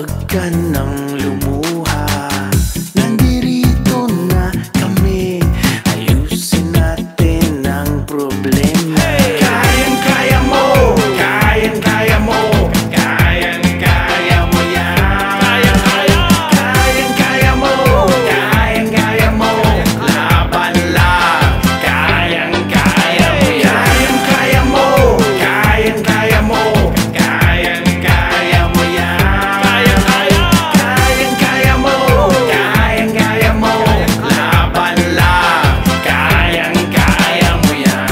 Huwag ka nang lumuha, nandirito na kami. Ayusin natin ang problema. Kayang-kaya mo, kayang-kaya mo, kayang-kaya mo yan. Kayang-kaya mo, kayang-kaya mo, laban lang. Kayang-kaya mo yan. Kayang-kaya mo, kayang-kaya mo, kayang-kaya mo yan. Kayang-kaya mo, kayang-kaya mo, laban lang. Kayang-kaya mo yan.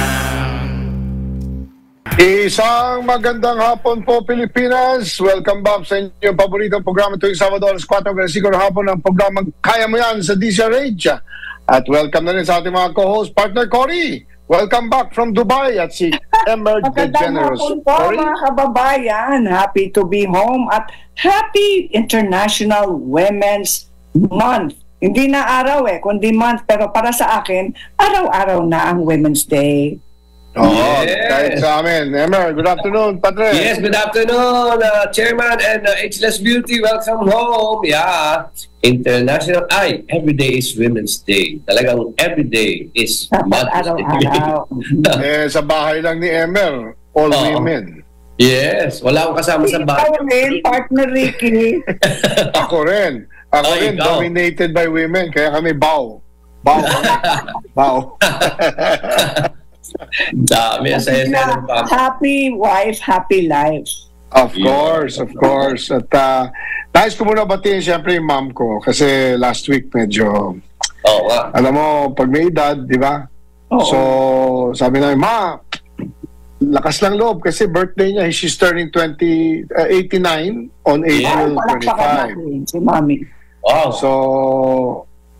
Isang magandang hapon po, Pilipinas. Welcome back sa inyong paboritong programa tuwing Sabado alas 4 ng hapon ng programang Kaya Mo Yan sa DZRH. At welcome na rin sa ating mga co-host, partner Cory. Welcome back from Dubai at si Emer De Generous. Magandang hapon po mga kababayan. Happy to be home at happy International Women's Month. Hindi na araw kundi month. Pero para sa akin, araw-araw na ang Women's Day. Kahit sa amin. Emer, good afternoon, Padre. Yes, good afternoon, Chairman and Ageless Beauty. Welcome home. Yeah, International. Every day is Women's Day. Talagang every day is Mother's Day. Araw-araw. Sa bahay lang ni Emer, all women. Yes, wala akong kasama sa bahay. Ikaw rin, partner Ricky. Ako rin. Ako rin, ikaw. dominated by women. Kaya kami bow. Bow kami. Bow. Dami, ang saya-saya ng papa. Happy wife, happy life. Of course, of course. At nais ko muna batiin siyempre yung mom ko kasi last week medyo, Oo nga. alam mo, pag may edad, di ba? Oo. So, sabi namin, ma, lakas lang loob kasi birthday niya, she's turning 89 on April Palakpakan 25. natin si Mami. Wow. So,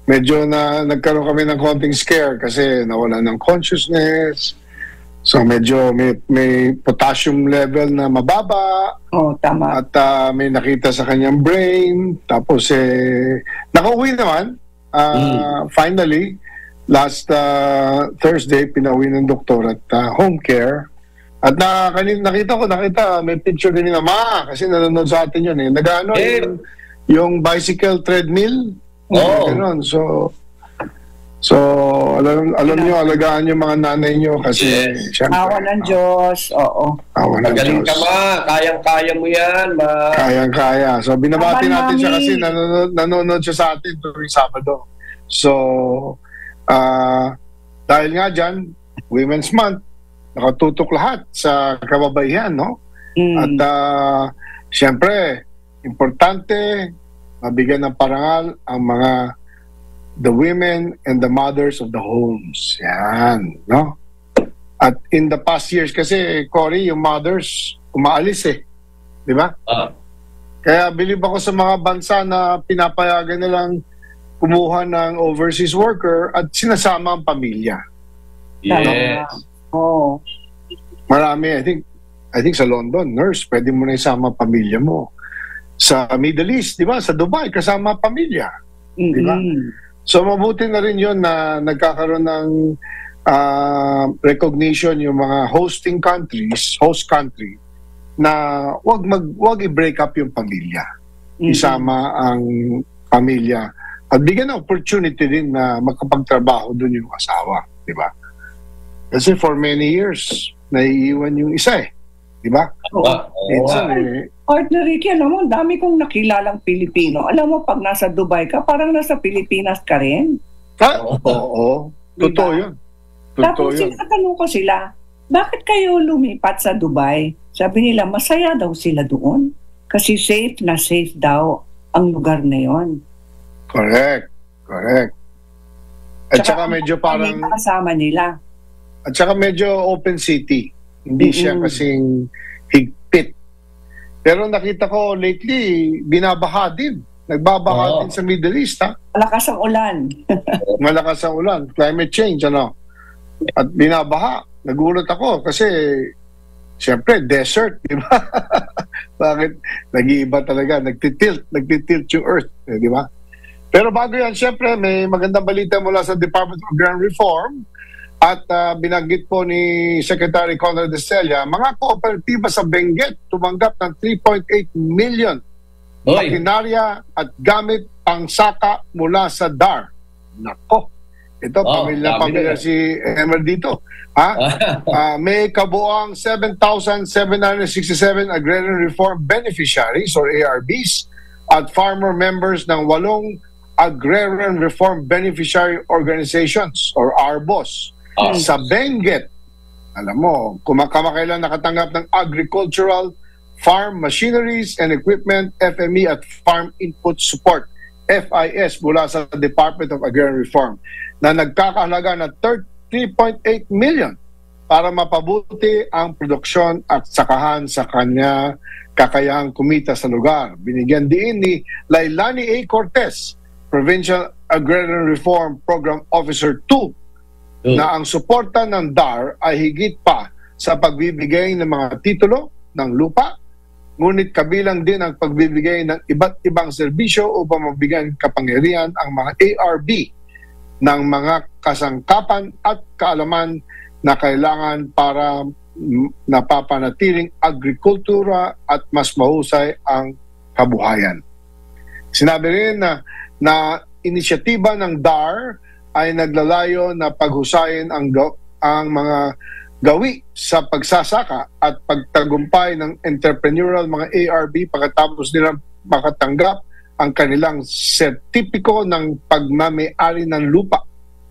medyo nagkaroon kami ng konting scare kasi nawala ng consciousness. So, medyo may potassium level na mababa. Tama. At may nakita sa kanyang brain. Tapos nakauwi naman. Finally, last Thursday, pinauwi ng doktor at home care. At nakita may picture din ni Ma kasi nanonood sa atin yun Nag-ano, yung bicycle treadmill. Ganun. So alam niyo, alagaan yung mga nanay niyo kasi syempre, Awa ng Diyos. Oo. awa ng Magaling Diyos. ka, Ma. Kayang-kaya mo yan, Ma. Kayang-kaya. So, binabati Aman, natin siya Mami. kasi nanonood siya sa atin tuwing Sabado. So, dahil nga dyan, Women's Month, nakatutok lahat sa kababaihan, no? At, siyempre, importante, mabigyan ng parangal ang mga the women and the mothers of the homes. Yan, no? At in the past years kasi, Cory, yung mothers, umaalis di ba? Kaya bilib ako sa mga bansa na pinapayagan nilang kumuha ng overseas worker at sinasama ang pamilya. Yes. Oo. Marami, I think sa London, nurse, pwede mo na isama ang pamilya mo. Sa Middle East, di ba? Sa Dubai, kasama ang pamilya. Di ba? So mabuti na rin yun na nagkakaroon ng recognition yung mga host country, na wag i-break up yung pamilya. Isama ang pamilya. At bigyan ng opportunity din na makapagtrabaho doon yung asawa. Di ba? Kasi for many years, naiiwan yung isa Di ba? Minsan Partner Ricky, alam mo, dami kong nakilalang Pilipino. Alam mo, pag nasa Dubai ka, parang nasa Pilipinas ka rin. Oo. Totoo yun. Tapos sinatanong ko sila, bakit kayo lumipat sa Dubai? Sabi nila, masaya daw sila doon. Kasi safe na safe daw ang lugar na yon. Correct. At saka medyo parang kasama nila. At saka medyo open city. Hindi siya kasing higpit. Pero nakita ko lately, binabaha din. Nagbabaha din sa Middle East, ha? Malakas ang ulan. Malakas ang ulan. Climate change, At binabaha. Nagulat ako kasi, siyempre, desert, di ba? Bakit? Nag-iiba talaga. Nagtitilt yung earth, di ba? Pero bago yan, siyempre, may magandang balita mula sa Department of Grand Reform. At binanggit po ni Secretary Conrad Estella, mga kooperatiba sa Benguet tumanggap ng 3.8 million Hoy. makinarya at gamit pangsaka mula sa DAR. Nako, ito, pamilya dami si Emer dito. Ha? May kabuang 7,767 agrarian reform beneficiaries or ARBs at farmer members ng 8 agrarian reform beneficiary organizations or ARBOs sa Benguet. Alam mo, kamakailan nakatanggap ng agricultural farm machineries and equipment, FME at farm input support, FIS, mula sa Department of Agrarian Reform na nagkakahalaga na 3.8 million para mapabuti ang produksyon at sakahan sa kanya kakayahang kumita sa lugar. Binigyan din ni Lailani A. Cortez, Provincial Agrarian Reform Program Officer 2, na ang suporta ng DAR ay higit pa sa pagbibigay ng mga titulo ng lupa, ngunit kabilang din ang pagbibigay ng iba't ibang serbisyo upang mabigyan kapangyarihan ang mga ARB ng mga kasangkapan at kaalaman na kailangan para napapanatiling agrikultura at mas mahusay ang kabuhayan. Sinabi rin na inisyatiba ng DAR ay naglalayo na paghusayin ang mga gawi sa pagsasaka at pagtagumpay ng entrepreneurial mga ARB pagkatapos nilang makatanggap ang kanilang sertipiko ng pagmamay-ari ng lupa.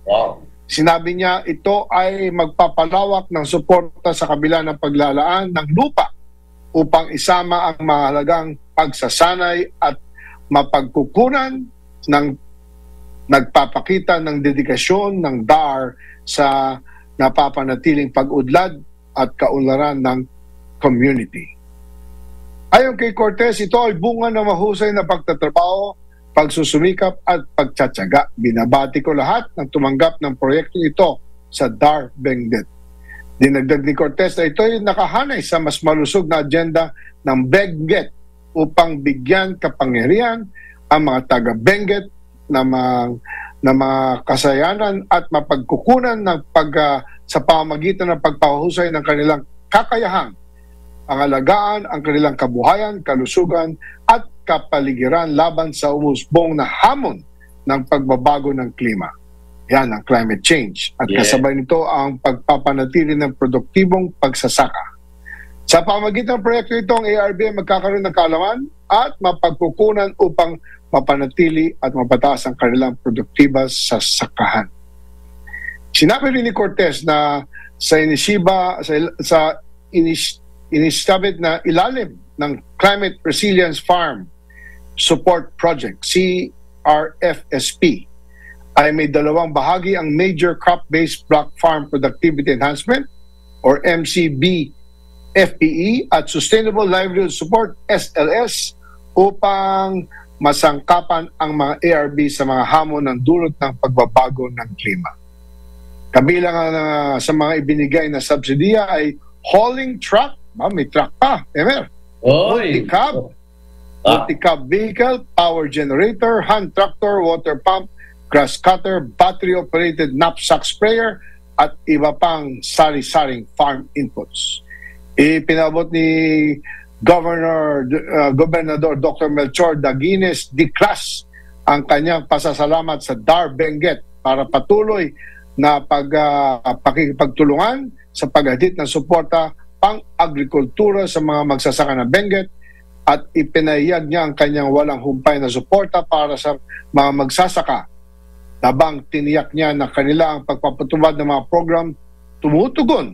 Wow. Sinabi niya ito ay magpapalawak ng suporta sa kabila ng paglalaan ng lupa upang isama ang mahalagang pagsasanay at mapagkukunan ng nagpapakita ng dedikasyon ng DAR sa napapanatiling pag-udlad at kaunlaran ng community. Ayon kay Cortez, ito ay bunga ng mahusay na pagtatrabaho, pagsusumikap at pagtsatsaga. Binabati ko lahat ng tumanggap ng proyekto ito sa DAR Benguet. Dinagdag ni Cortez na ito ay nakahanay sa mas malusog na agenda ng Benguet upang bigyan kapangyarihan ang mga taga-Benguet na mga kasayanan at mapagkukunan ng sa pamamagitan ng pagpahusay ng kanilang kakayahang pangalagaan ang kanilang kabuhayan, kalusugan at kapaligiran laban sa umusbong na hamon ng pagbabago ng klima. Yan ang climate change. At kasabay nito ang pagpapanatili ng produktibong pagsasaka. Sa pamamagitan ng proyekto ito, ang ARB ay magkakaroon ng kaalaman at mapagkukunan upang mapanatili at mapataas ang kanilang produktiba sa sakahan. Sinabi rin ni Cortez na sa inistabit na ilalim ng Climate Resilience Farm Support Project, CRFSP, ay may dalawang bahagi ang Major Crop-Based Block Farm Productivity Enhancement or MCB-FPE at Sustainable Livelihood Support, SLS, upang masangkapan ang mga ARB sa mga hamon ng dulot ng pagbabago ng klima. Kabilang sa mga ibinigay na subsidiya ay hauling truck, may truck pa, Emer. Multi-cab vehicle, power generator, hand tractor, water pump, grass cutter, battery-operated knapsack sprayer, at iba pang sari-saring farm inputs. Ipinabot ni Gobernador Dr. Melchor Daguines Diclas ang kanyang pasasalamat sa DAR Benguet para patuloy na pakikipagtulungan sa paghatid ng suporta pang-agrikultura sa mga magsasaka ng Benguet at ipinahayag niya ang kanyang walang humpay na suporta para sa mga magsasaka. Tabang tiniyak niya na kanila ang pagpapatupad ng mga program tumutugon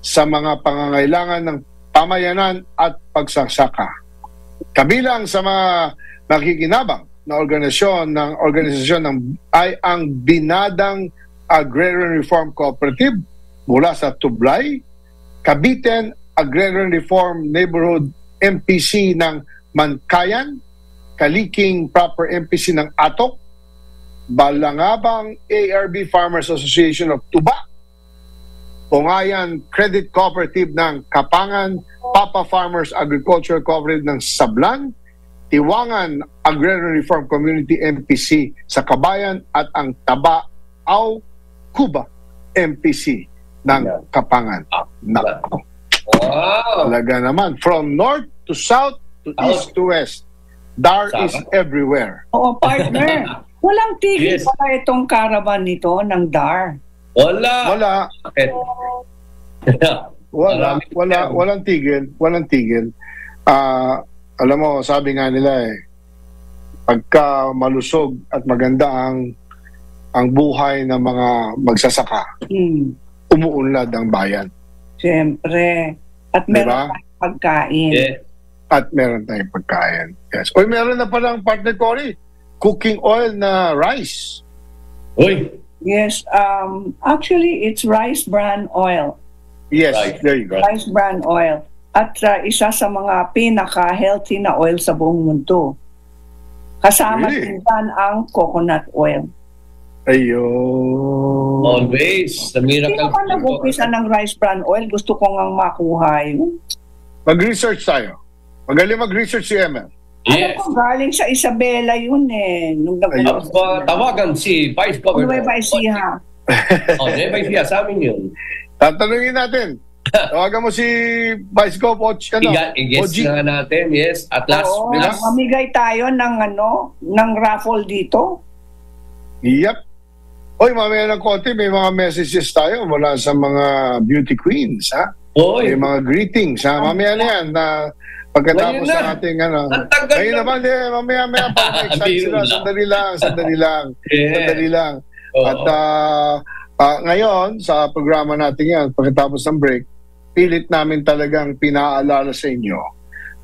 sa mga pangangailangan ng pamayanan at pagsasaka. Kabilang sa mga nakikinabang na organisasyon ay ang Binadang Agrarian Reform Cooperative mula sa Tublay, Cavite Agrarian Reform Neighborhood MPC ng Mankayan, Kaliking Proper MPC ng Atok, Balangabang ARB Farmers Association of Tuba, Pongayan Credit Cooperative ng Kapangan, Papa Farmers Agricultural Cooperative ng Sablan, Tiwangan Agrarian Reform Community MPC sa Kabayan at ang Tabao Cuba MPC ng Kapangan. Nako. Wow! Talaga naman. From north to south to east to west. Dar Sarah? is everywhere. Oo, partner. Walang tigil Yes. pala itong caravan nito ng DAR. Wala. Wala, Bakit? walang tigil. Alam mo, sabi nga nila pagka malusog at maganda ang buhay ng mga magsasaka, umuunlad ang bayan. Siyempre. At meron Diba? tayong pagkain. Yeah. At meron tayong pagkain. Yes. Oy, meron na palang partner Cory, cooking oil na rice. Uy. Yes, actually, it's rice bran oil. Yes, Right. there you go. Rice bran oil. At isa sa mga pinaka-healthy na oil sa buong mundo. Kasama Really? din dyan ang coconut oil. Ayun. Always. The miracle. Sino ka nag-umpisa ng rice bran oil? Gusto ko ngang makuha yun. Mag-research tayo. Magaling mag-research si Emel. Yes. Ano ko, galing sa Isabela yun Nung Ayun. Tawagan si Vice Governor. Nueva Ecija. Nueva Ecija, sa amin yun. Tatanungin natin. Tawagan mo si Vice Gov I-guess na natin, yes. At last, Oo, relax. mamigay tayo ng raffle dito. Yep. Oy, mamaya ng konti, may mga messages tayo mula sa mga beauty queens, ha? Oy, May mga greetings, ha? Mamaya na yan, na pagkatapos Ngayon na. ng ating, ang tagal Ngayon na. naman, mamaya, para ma-excite Biro sila. lang. Sandali lang. Yeah. Sandali lang. Oo. At ngayon, sa programa natin yan, pagkatapos ng break, pilit namin talagang pinaalala sa inyo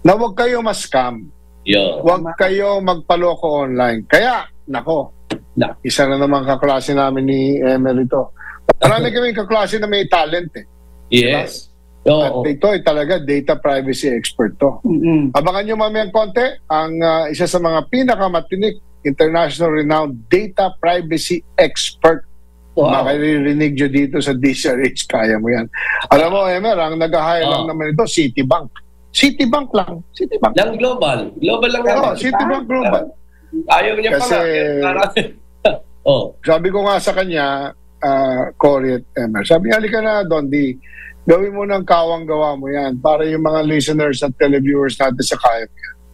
na huwag kayo ma-scam. Yo. Huwag kayo magpaloko online. Kaya, nako, isa na naman kaklase namin ni Emel ito. Marami kaming kaklase na may talent Yes. At Oo. ito ay talaga data privacy expert to. Mm-mm. Abangan nyo mamayang konti ang isa sa mga pinakamatinik international renowned data privacy expert. Wow. Makaririnig nyo dito sa DCRH, kaya mo yan. Alam mo, Emer, ang nag-hire lang naman ito, Citibank. Citibank lang. Citibank. Lang global. Global lang Oo, naman. Citibank Global. Ayaw niya Kasi- pa nga. Oh. Sabi ko nga sa kanya, Cory at Emer, sabi nga, halika na, Dondi, gawin mo ng kawang-gawa mo yan para yung mga listeners at televiewers natin sa kaya.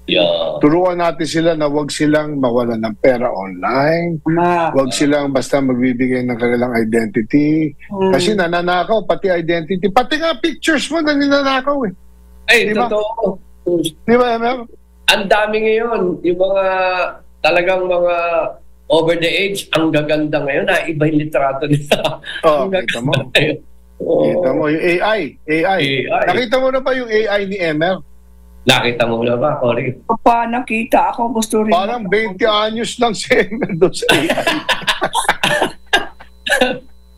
Yeah. Turuan natin sila na huwag silang mawalan ng pera online, huwag silang basta magbibigay ng kanilang identity, kasi nananakaw, pati identity, pati nga pictures mo na ninanakaw eh. Ay, Diba? totoo. Di ba, Emer? Ang dami ngayon, yung mga talagang mga over the age, ang gaganda ngayon, iba yung litrato nila. Oh, Ang kita mo. gaganda yun. Oo. Kita mo, yung AI. Nakita mo na ba yung AI ni Emer? Nakita mo na ba, Cory? Pa nakita ako, gusto rin. Parang 20 anyos lang si Emer doon sa AI.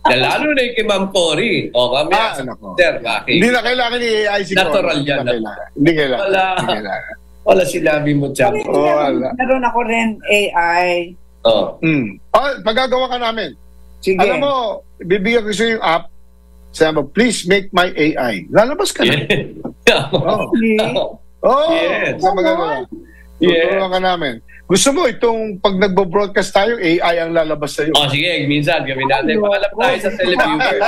Lalo na yung kay Ma'am Cory. O, mamaya, nako. sir, bakit? Hindi na kailangan ni AI si Cory. Natural yan. Hindi kailangan. Wala. Hindi kailangan. Wala sinabi mo dyan. wala. Meron ako rin AI. Oh. Pagagawa ka namin. Sige. Alam mo, bibigyan ko sa yung app. Sabi mo, please make my AI. Lalabas ka na. Oh. Yes. Sa magagawa. Tuturuan ka namin. Gusto mo itong pag nagbo-broadcast tayo, AI ang lalabas sa'yo. Oh, sige, minsan gawin natin. Pakalap tayo sa televiewer.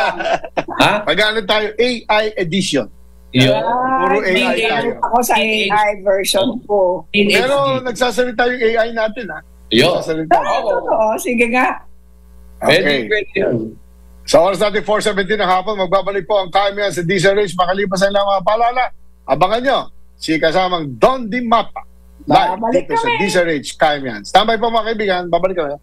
Ha? Mag-ano tayo, AI edition. Yun. Puro AI tayo. Ako sa AI version ko. Pero nagsasalita yung AI natin, ha? Yun. Nagsasalita. Oo, sige nga. Okay. Pwede yun. Sa oras natin, 4:17 ng hapon, magbabalik po ang Kamian sa DCRH. Makalipas ang mga paalala. Abangan nyo si kasamang Don Di Mapa. Live Babalik dito sa kami. DCRH Kamian. Standby po mga kaibigan. Babalik kami.